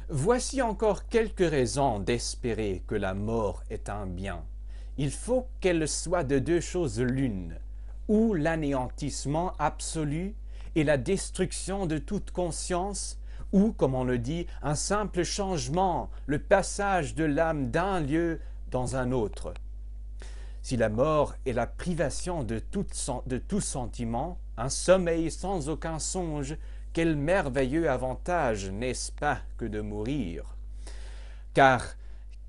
Voici encore quelques raisons d'espérer que la mort est un bien. Il faut qu'elle soit de deux choses l'une, ou l'anéantissement absolu et la destruction de toute conscience, ou, comme on le dit, un simple changement, le passage de l'âme d'un lieu dans un autre. Si la mort est la privation de tout sentiment, un sommeil sans aucun songe, quel merveilleux avantage, n'est-ce pas, que de mourir? Car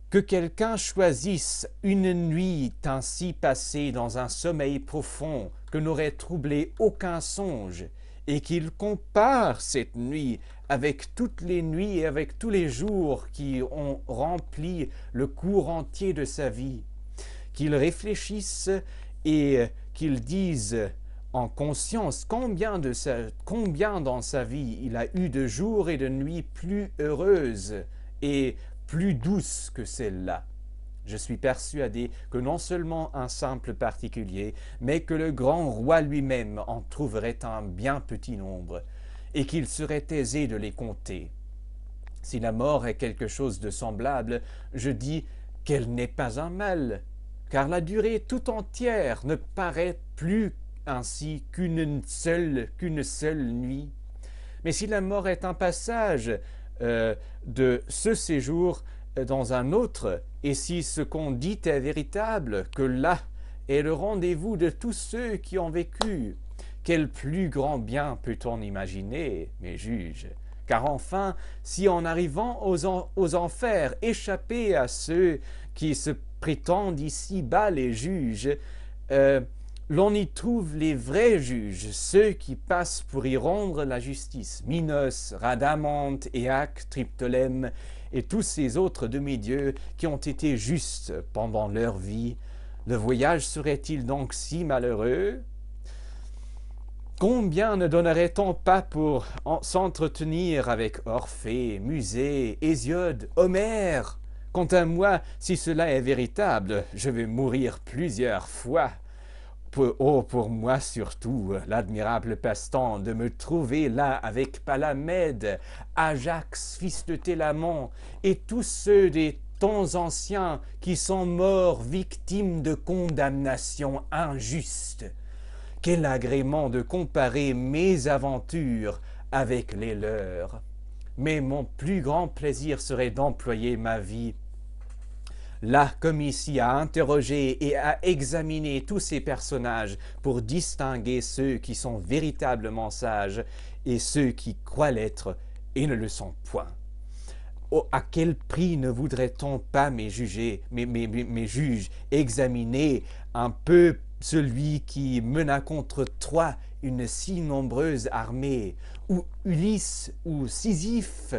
que quelqu'un choisisse une nuit ainsi passée dans un sommeil profond que n'aurait troublé aucun songe, et qu'il compare cette nuit avec toutes les nuits et avec tous les jours qui ont rempli le cours entier de sa vie, qu'il réfléchisse et qu'il dise en conscience combien dans sa vie il a eu de jours et de nuits plus heureuses et plus douces que celle-là. Je suis persuadé que non seulement un simple particulier, mais que le grand roi lui-même en trouverait un bien petit nombre, et qu'il serait aisé de les compter. Si la mort est quelque chose de semblable, je dis qu'elle n'est pas un mal, car la durée tout entière ne paraît plus ainsi qu'une seule nuit. Mais si la mort est un passage de ce séjour dans un autre, et si ce qu'on dit est véritable, que là est le rendez-vous de tous ceux qui ont vécu, quel plus grand bien peut-on imaginer, mes juges? Car enfin, si en arrivant aux enfers, échapper à ceux qui se prétendent ici-bas les juges, l'on y trouve les vrais juges, ceux qui passent pour y rendre la justice, Minos, Rhadamante, Éaque, Triptolème, et tous ces autres demi-dieux qui ont été justes pendant leur vie. Le voyage serait-il donc si malheureux? Combien ne donnerait-on pas pour s'entretenir avec Orphée, Musée, Hésiode, Homère? Quant à moi, si cela est véritable, je vais mourir plusieurs fois. Pour moi surtout, l'admirable passe-temps de me trouver là avec Palamède, Ajax, fils de Télamon, et tous ceux des temps anciens qui sont morts victimes de condamnations injustes. Quel agrément de comparer mes aventures avec les leurs. Mais mon plus grand plaisir serait d'employer ma vie là comme ici à interroger et à examiner tous ces personnages pour distinguer ceux qui sont véritablement sages et ceux qui croient l'être et ne le sont point. Oh, à quel prix ne voudrait-on pas, mes juges, examiner un peu celui qui mena contre Troie une si nombreuse armée, ou Ulysse, ou Sisyphe,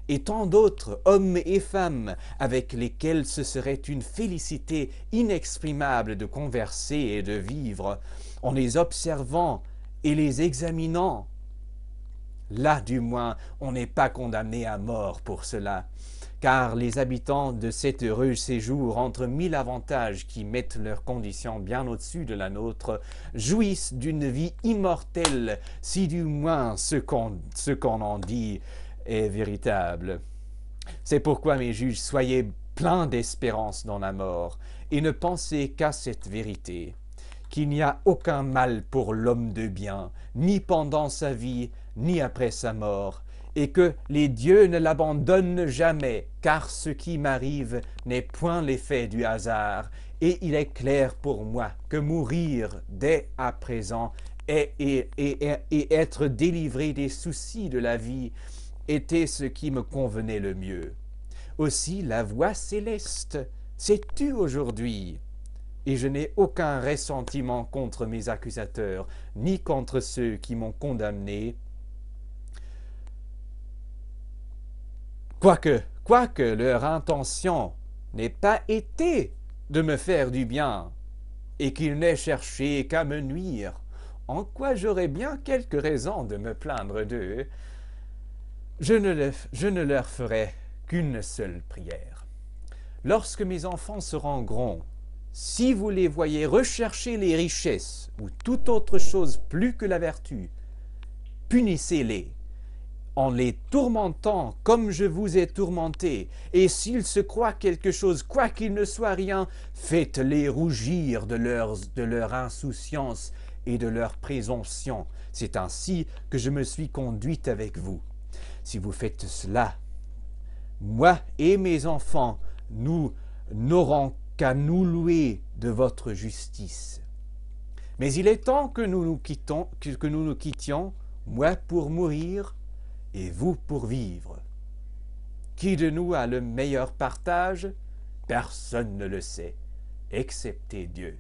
et tant d'autres, hommes et femmes, avec lesquels ce serait une félicité inexprimable de converser et de vivre, en les observant et les examinant. Là, du moins, on n'est pas condamné à mort pour cela, car les habitants de cet heureux séjour, entre mille avantages qui mettent leurs conditions bien au-dessus de la nôtre, jouissent d'une vie immortelle, si du moins ce qu'on en dit est véritable. C'est pourquoi, mes juges, soyez pleins d'espérance dans la mort, et ne pensez qu'à cette vérité, qu'il n'y a aucun mal pour l'homme de bien, ni pendant sa vie, ni après sa mort, et que les dieux ne l'abandonnent jamais, car ce qui m'arrive n'est point l'effet du hasard, et il est clair pour moi que mourir dès à présent et être délivré des soucis de la vie était ce qui me convenait le mieux. Aussi la voix céleste s'est tue aujourd'hui, et je n'ai aucun ressentiment contre mes accusateurs, ni contre ceux qui m'ont condamné, quoique leur intention n'ait pas été de me faire du bien, et qu'ils n'aient cherché qu'à me nuire, en quoi j'aurais bien quelques raisons de me plaindre d'eux. Je ne leur ferai qu'une seule prière. Lorsque mes enfants seront grands, si vous les voyez rechercher les richesses ou toute autre chose plus que la vertu, punissez-les, en les tourmentant comme je vous ai tourmenté. Et s'ils se croient quelque chose, quoiqu'il ne soit rien, faites-les rougir de leur insouciance et de leur présomption. C'est ainsi que je me suis conduite avec vous. Si vous faites cela, moi et mes enfants, nous n'aurons qu'à nous louer de votre justice. Mais il est temps que nous nous quittions, moi pour mourir et vous pour vivre. Qui de nous a le meilleur partage? Personne ne le sait, excepté Dieu.